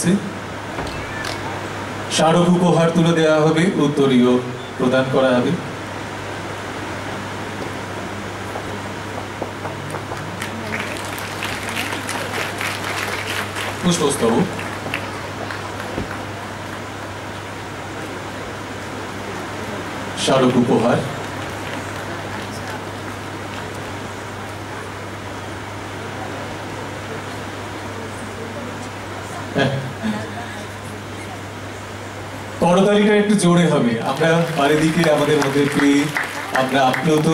আছে। স্মারক উপহার তুলে দেওয়া হবে, উত্তরীয় প্রদান করা হবে। পুষ্পস্তবক, স্মারক উপহার, করতালিটা একটু জোরে হবে। আমরা চারিদিকে আমাদের মধ্যে পেয়ে আমরা আপ্লুত।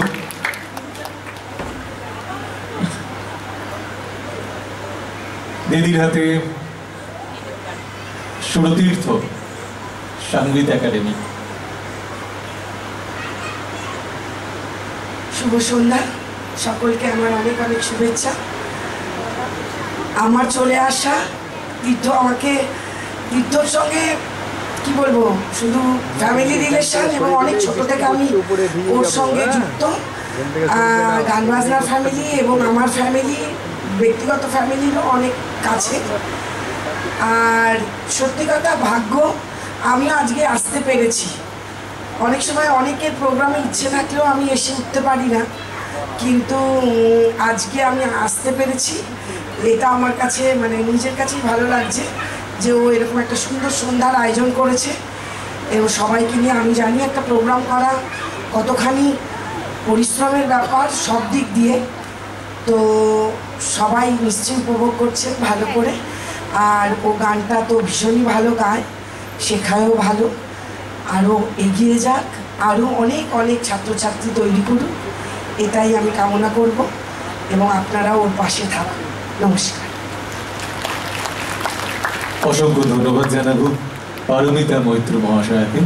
দিদির হাতে সুরতীর্থ সঙ্গীত একাডেমি। শুভ সন্ধ্যা, সকলকে আমার অনেক অনেক শুভেচ্ছা। আমার চলে আসা আমাকে তীর্থর সঙ্গে কি বলবো, শুধু ফ্যামিলি রিলেশন এবং অনেক ছোট থেকে আমি ওর সঙ্গে যুক্ত। গান বাজনার ফ্যামিলি এবং আমার ফ্যামিলি, ব্যক্তিগত ফ্যামিলিরও অনেক কাছে। আর সত্যি কথা, ভাগ্য আমি আজকে আসতে পেরেছি। অনেক সময় অনেকের প্রোগ্রামে ইচ্ছে থাকলেও আমি এসে উঠতে পারি না, কিন্তু আজকে আমি আসতে পেরেছি। এটা আমার কাছে মানে নিজের কাছেই ভালো লাগছে যে ও এরকম একটা সুন্দর সন্ধ্যার আয়োজন করেছে এবং সবাইকে নিয়ে। আমি জানি একটা প্রোগ্রাম করা কতখানি পরিশ্রমের ব্যাপার সব দিক দিয়ে, তো সবাই নিশ্চয়ই উপভোগ করছেন ভালো করে। আর ও গানটা তো ভীষণই ভালো গায়, শেখায়ও ভালো। আরও এগিয়ে যাক, আরও অনেক অনেক ছাত্রছাত্রী তৈরি করুন, এটাই আমি কামনা করব এবং আপনারা ওর পাশে থাকুন। নমস্কার। অসংখ্য ধন্যবাদ জানাবো পারমিতা মৈত্র মহাশয়কে।